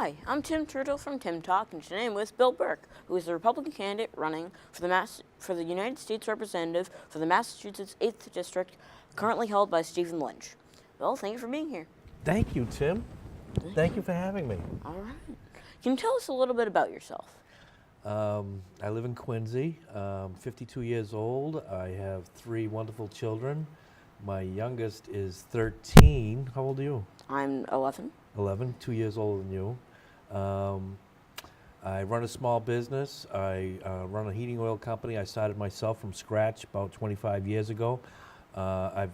Hi, I'm Tim Turtle from Tim Talk, and today I'm with Bill Burke, who is the Republican candidate running for the United States Representative for the Massachusetts 8th District, currently held by Stephen Lynch. Bill, thank you for being here. Thank you, Tim. Thank you for having me. All right. Can you tell us a little bit about yourself? I live in Quincy. 52 years old. I have 3 wonderful children. My youngest is 13. How old are you? I'm 11. 11, 2 years older than you. I run a small business. I run a heating oil company. I started myself from scratch about 25 years ago. I've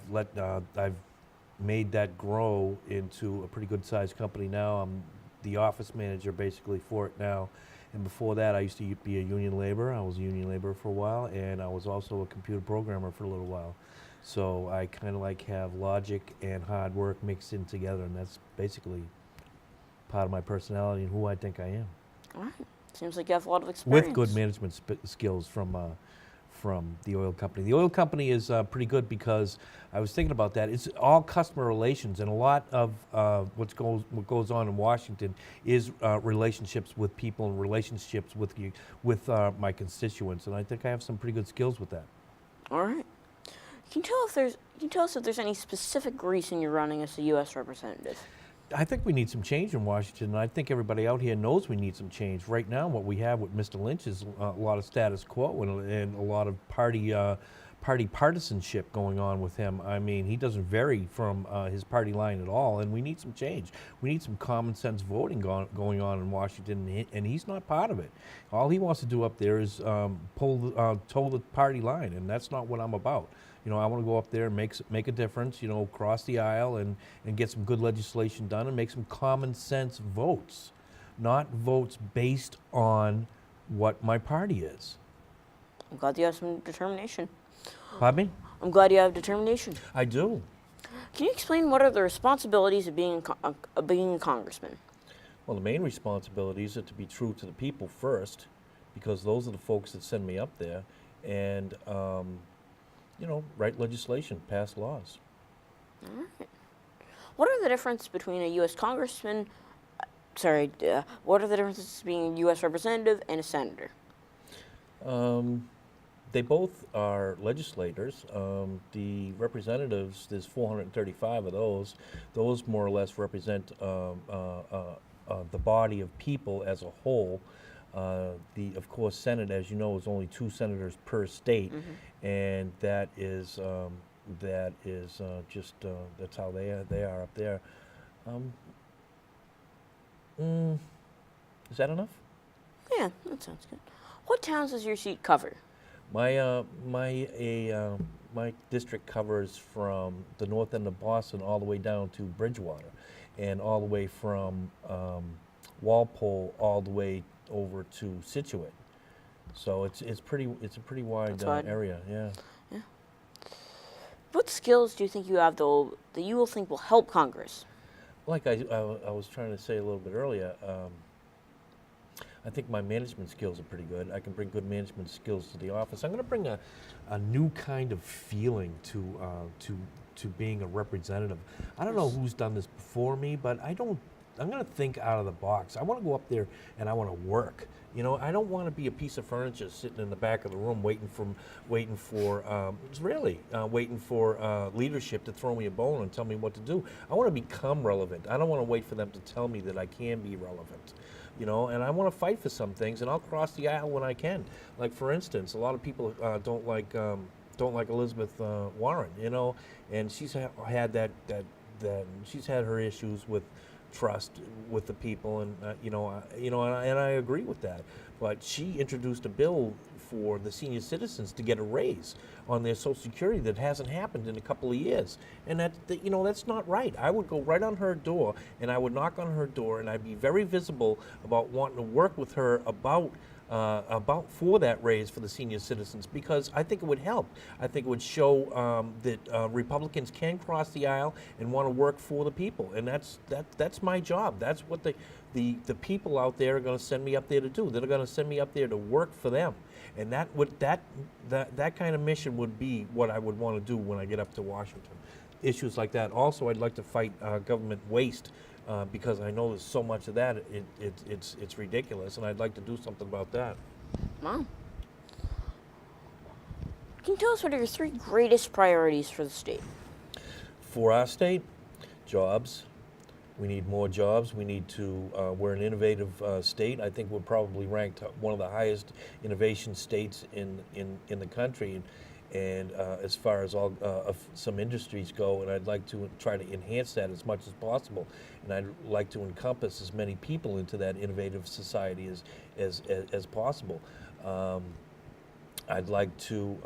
made that grow into a pretty good sized company now. I'm the office manager basically for it now. And before that, I used to be a union laborer. I was a union laborer for a while, and I was also a computer programmer for a little while. So I kind of like have logic and hard work mixed in together, and that's basically part of my personality and who I think I am. All right. Seems like you have a lot of experience. With good management skills from the oil company. The oil company is pretty good because I was thinking about that. It's all customer relations, and a lot of what goes on in Washington is relationships with people and relationships with my constituents, and I think I have some pretty good skills with that. All right. Can you tell us if there's any specific reason you're running as a U.S. representative? I think we need some change in Washington, and I think everybody out here knows we need some change. Right now, what we have with Mr. Lynch is a lot of status quo and a lot of party partisanship going on with him. I mean, he doesn't vary from his party line at all, and we need some change. We need some common sense voting going on in Washington, and he's not part of it. All he wants to do up there is toe the party line, and that's not what I'm about. You know, I want to go up there and make a difference, you know, cross the aisle and get some good legislation done and make some common sense votes, not votes based on what my party is. I'm glad you have some determination. Pardon me? I'm glad you have determination. I do. Can you explain what are the responsibilities of being a congressman? Well, the main responsibilities are to be true to the people first, because those are the folks that send me up there, and you know, write legislation, pass laws. All right. What are the differences between a U.S. congressman? What are the differences between a U.S. representative and a senator? They both are legislators. The representatives, there's 435 of those. Those more or less represent the body of people as a whole. Of course, Senate, as you know, is only 2 senators per state, and that's how they are up there. Is that enough? Yeah, that sounds good. What towns does your seat cover? My district covers from the north end of Boston all the way down to Bridgewater, and all the way from Walpole all the way over to Situate. So it's a pretty wide area. Yeah. Yeah. What skills do you think you have though that you will think will help Congress? Like I was trying to say a little bit earlier, I think my management skills are pretty good. I can bring good management skills to the office. I'm going to bring a new kind of feeling to being a representative. I don't know who's done this before me, but I'm going to think out of the box. I want to go up there and I want to work. You know, I don't want to be a piece of furniture sitting in the back of the room waiting for leadership to throw me a bone and tell me what to do. I want to become relevant. I don't want to wait for them to tell me that I can be relevant. You know, and I want to fight for some things, and I'll cross the aisle when I can. Like, for instance, a lot of people don't like Elizabeth Warren. You know, and she's had she's had her issues with trust with the people, and and I agree with that. But she introduced a bill for the senior citizens to get a raise on their Social Security that hasn't happened in a couple of years, and that's not right. I would go right on her door, and I would knock on her door, and I'd be very visible about wanting to work with her about for that raise for the senior citizens, because I think it would help. I think it would show that Republicans can cross the aisle and want to work for the people, and that's my job. That's what the people out there are going to send me up there to do. They're going to send me up there to work for them, and that kind of mission would be what I would want to do when I get up to Washington. Issues like that. Also, I'd like to fight government waste. because I know there's so much of that. It's ridiculous, and I'd like to do something about that. Wow. Can you tell us what are your three greatest priorities for the state? For our state, jobs. We need more jobs. We need to. We're an innovative state. I think we're probably ranked one of the highest innovation states in the country, and as far as all some industries go. And I'd like to try to enhance that as much as possible. And I'd like to encompass as many people into that innovative society as possible. I'd like to,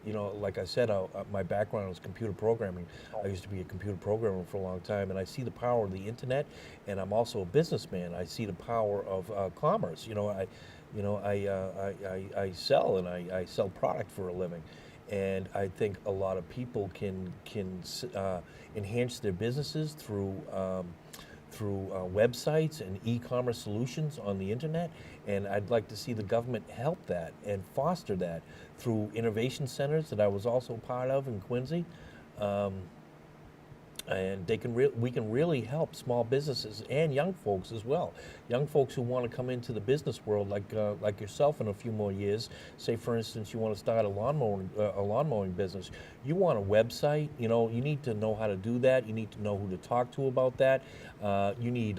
like I said, my background is computer programming. I used to be a computer programmer for a long time, and I see the power of the internet. And I'm also a businessman. I see the power of commerce. I sell, and I sell product for a living. And I think a lot of people can enhance their businesses through websites and e-commerce solutions on the internet, and I'd like to see the government help that and foster that through innovation centers that I was also part of in Quincy. And we can really help small businesses and young folks as well. Young folks who want to come into the business world, like yourself, in a few more years. Say, for instance, you want to start a lawn mowing business. You want a website. You need to know how to do that. You need to know who to talk to about that. You need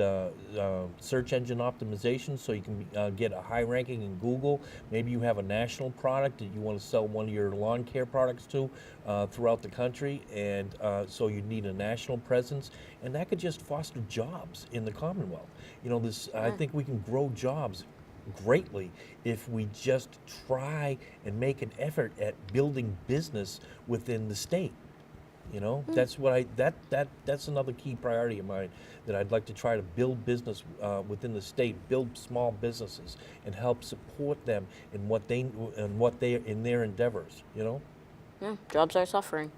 search engine optimization so you can get a high ranking in Google. Maybe you have a national product that you want to sell one of your lawn care products to throughout the country, and so you need a national presence, and that could just foster jobs in the Commonwealth. I think we can grow jobs greatly if we just try and make an effort at building business within the state. That's what that's another key priority of mine, that I'd like to try to build business within the state, build small businesses, and help support them in what they in their endeavors. Yeah, jobs are suffering.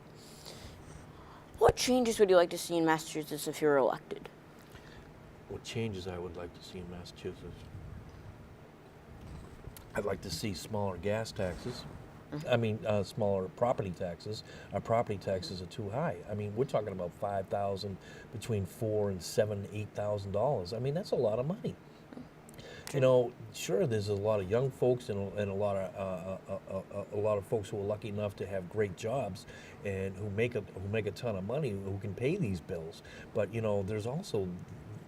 What changes would you like to see in Massachusetts if you're elected? What changes I would like to see in Massachusetts? I'd like to see smaller gas taxes. I mean, smaller property taxes. Our property taxes are too high. I mean, we're talking about between $4,000 and $7,000, $8,000. I mean, that's a lot of money. Sure, there's a lot of young folks and a lot of folks who are lucky enough to have great jobs and who make a ton of money, who can pay these bills. But there's also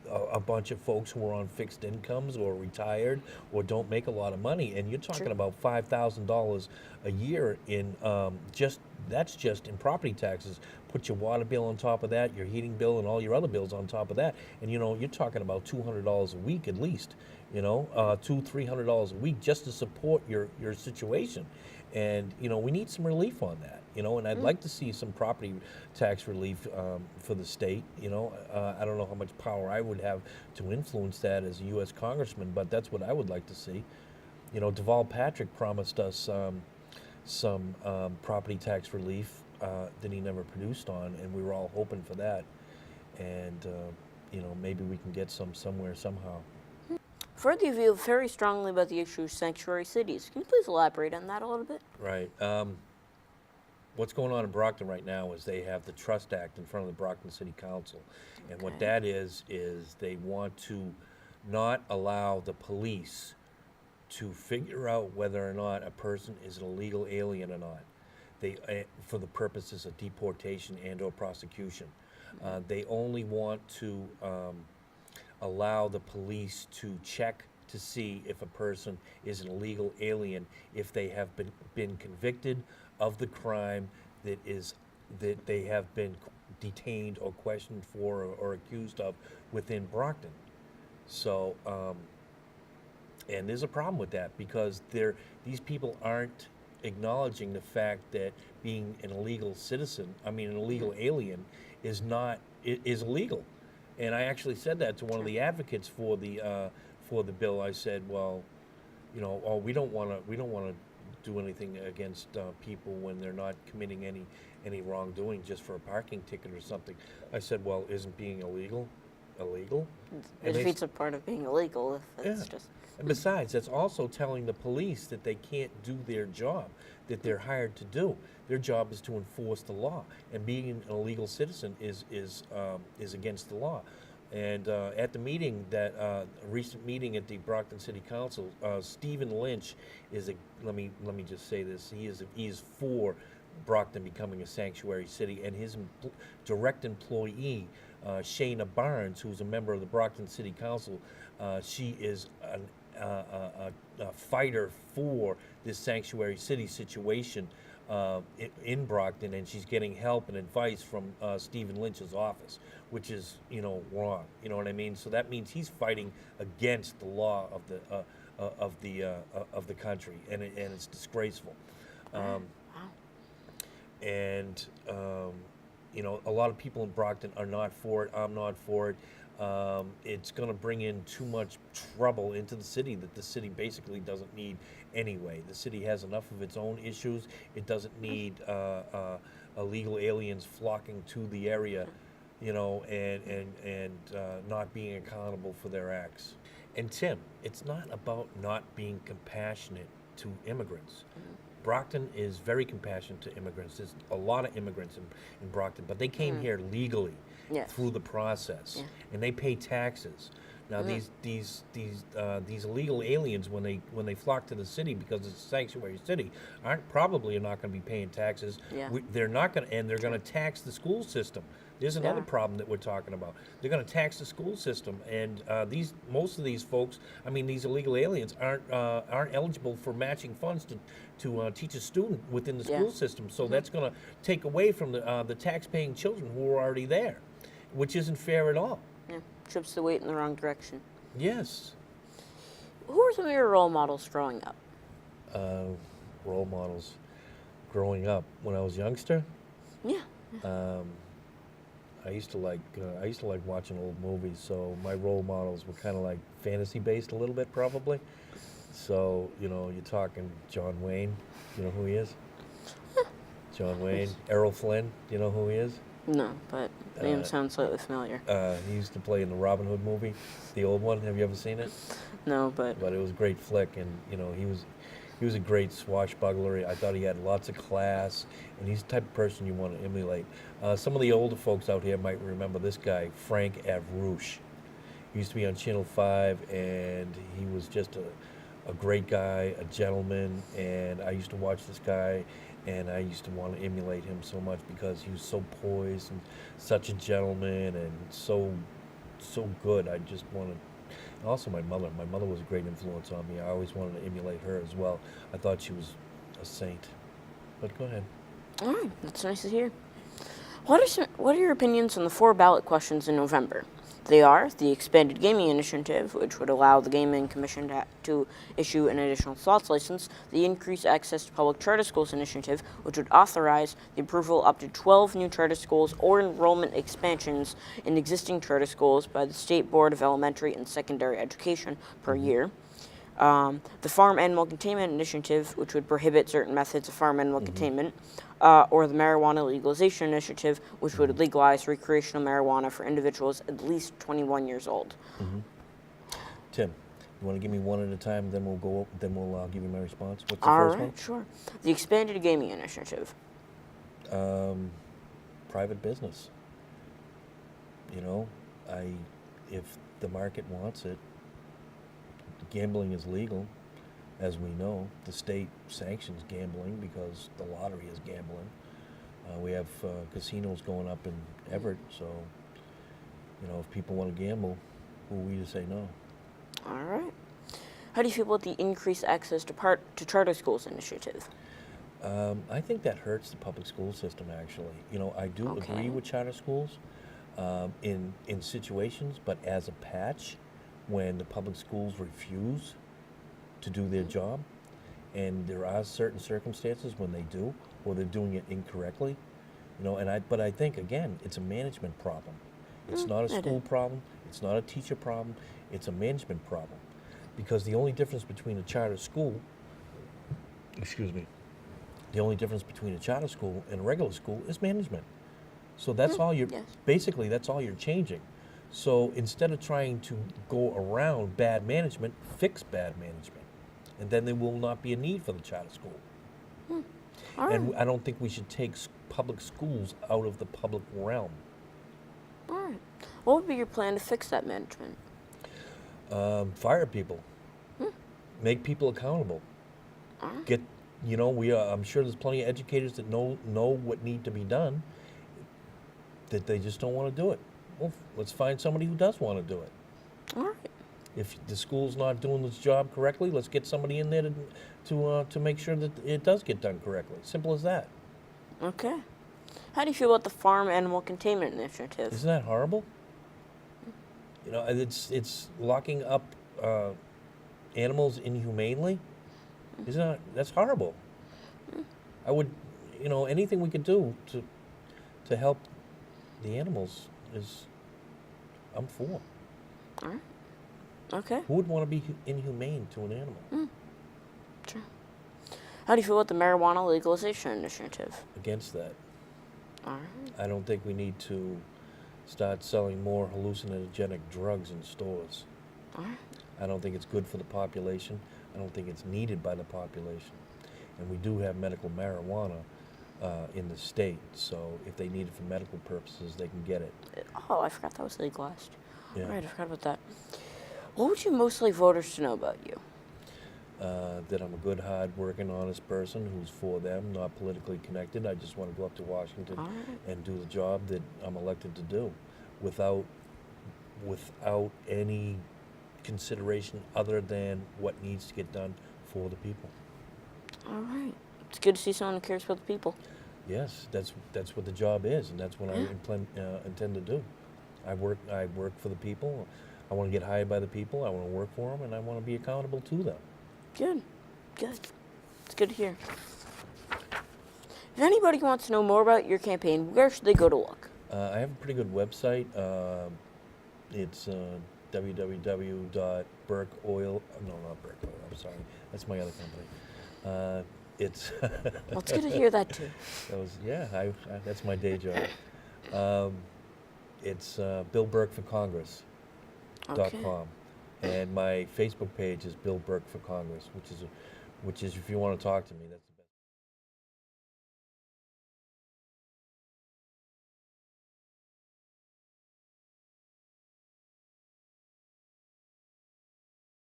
a bunch of folks who are on fixed incomes or retired or don't make a lot of money, and you're talking about $5,000 a year in that's just in property taxes. Put your water bill on top of that, your heating bill, and all your other bills on top of that, and you're talking about $200 a week at least. $200-300 a week just to support your situation, and we need some relief on that. And I'd like to see some property tax relief for the state. I don't know how much power I would have to influence that as a U.S. congressman, but that's what I would like to see. Deval Patrick promised us some property tax relief that he never produced on, and we were all hoping for that. And maybe we can get some somewhere somehow. Further, you feel very strongly about the issue of sanctuary cities. Can you please elaborate on that a little bit? Right. What's going on in Brockton right now is they have the Trust Act in front of the Brockton City Council. And what that is they want to not allow the police to figure out whether or not a person is an illegal alien or not. They, for the purposes of deportation and or prosecution. They only want to allow the police to check to see if a person is an illegal alien if they have been convicted of the crime that they have been detained or questioned for or accused of within Brockton. So, and there's a problem with that because these people aren't acknowledging the fact that being an illegal an illegal alien is illegal. And I actually said that to one of the advocates for the bill. I said, well, we don't want to do anything against people when they're not committing any wrongdoing just for a parking ticket or something. I said, well, isn't being illegal? It defeats a part of being illegal if it's just. And besides, that's also telling the police that they can't do their job that they're hired to do. Their job is to enforce the law, and being an illegal citizen is against the law. And at the meeting, that a recent meeting at the Brockton City Council, Stephen Lynch is a. Let me just say this. He is for Brockton becoming a sanctuary city, and his direct employee, Shayna Barnes, who's a member of the Brockton City Council, she is a fighter for this sanctuary city situation in Brockton, and she's getting help and advice from Stephen Lynch's office, which is, wrong. You know what I mean? So that means he's fighting against the law of the country, and it's disgraceful. And a lot of people in Brockton are not for it. I'm not for it. It's going to bring in too much trouble into the city that the city basically doesn't need anyway. The city has enough of its own issues. It doesn't need illegal aliens flocking to the area, and not being accountable for their acts. And Tim, it's not about not being compassionate to immigrants. Brockton is very compassionate to immigrants. There's a lot of immigrants in Brockton, but they came here legally through the process, and they pay taxes. Now these illegal aliens, when they flock to the city because it's a sanctuary city, probably are not going to be paying taxes. They're not going to, and they're going to tax the school system. There's another problem that we're talking about. They're going to tax the school system, and most of these folks, these illegal aliens aren't eligible for matching funds to teach a student within the school system. So that's going to take away from the tax-paying children who are already there, which isn't fair at all. Yeah, trips the weight in the wrong direction. Yes. Who were some of your role models growing up? Role models growing up when I was a youngster. Yeah. I used to like watching old movies, so my role models were kind of like fantasy based a little bit, probably. So you're talking John Wayne. You know who he is? John Wayne. Errol Flynn. Do you know who he is? No, but name sounds slightly familiar. He used to play in the Robin Hood movie, the old one. Have you ever seen it? No, but it was a great flick, and he was a great swashbuckler. I thought he had lots of class, and he's the type of person you want to emulate. Some of the older folks out here might remember this guy, Frank Avrouche. He used to be on Channel 5, and he was just a great guy, a gentleman, and I used to watch this guy, and I used to want to emulate him so much because he was so poised and such a gentleman and so good. I just wanted. And also my mother was a great influence on me. I always wanted to emulate her as well. I thought she was a saint. But go ahead. All right, that's nice to hear. What are your opinions on the 4 ballot questions in November? They are the Expanded Gaming Initiative, which would allow the Gaming Commission to issue an additional slots license, the Increased Access to Public Charter Schools Initiative, which would authorize the approval of up to 12 new charter schools or enrollment expansions in existing charter schools by the State Board of Elementary and Secondary Education per year. The Farm Animal Containment Initiative, which would prohibit certain methods of farm animal containment, or the Marijuana Legalization Initiative, which would legalize recreational marijuana for individuals at least 21 years old. Tim, you want to give me one at a time, then we'll give you my response. What's the first one? All right, sure. The Expanded Gaming Initiative. Private business. If the market wants it, gambling is legal, as we know. The state sanctions gambling because the lottery is gambling. We have casinos going up in Everett, so if people want to gamble, who are we to say no? All right. How do you feel about the Increased Access to Charter Schools Initiative? I think that hurts the public school system, actually. I do agree with charter schools in situations, but as a patch, when the public schools refuse to do their job, and there are certain circumstances when they do, or they're doing it incorrectly, but I think, again, it's a management problem. It's not a school problem, it's not a teacher problem, it's a management problem. Because the only difference between a charter school, the only difference between a charter school and a regular school is management. So that's all basically that's all you're changing. So instead of trying to go around bad management, fix bad management. And then there will not be a need for the charter school. All right. And I don't think we should take public schools out of the public realm. All right. What would be your plan to fix that management? Fire people. Make people accountable. Get, I'm sure there's plenty of educators that know what need to be done, that they just don't want to do it. Well, let's find somebody who does want to do it. All right. If the school's not doing its job correctly, let's get somebody in there to make sure that it does get done correctly. Simple as that. Okay. How do you feel about the farm animal containment initiative? Isn't that horrible? It's locking up animals inhumanely. That's horrible. I would, anything we could do to help the animals I'm for. All right. Okay. Who would want to be inhumane to an animal? Sure. How do you feel about the marijuana legalization initiative? Against that. All right. I don't think we need to start selling more hallucinogenic drugs in stores. All right. I don't think it's good for the population. I don't think it's needed by the population. And we do have medical marijuana in the state, so if they need it for medical purposes, they can get it. Oh, I forgot that was legalized. Yeah. All right, I forgot about that. What would you most like voters to know about you? That I'm a good, hard-working, honest person who's for them, not politically connected. I just want to go up to Washington All right. and do the job that I'm elected to do without any consideration other than what needs to get done for the people. All right. It's good to see someone who cares about the people. Yes, that's what the job is, and that's what I intend to do. I work for the people. I want to get hired by the people. I want to work for them, and I want to be accountable to them. Good. Good. It's good to hear. If anybody wants to know more about your campaign, where should they go to look? I have a pretty good website. It's www.burkeoil. No, not Burke Oil. I'm sorry. That's my other company. It's. Well, it's good to hear that too. That's my day job. It's BillBurkeForCongress.com, and my Facebook page is Bill Burke for Congress, which is if you want to talk to me, that's.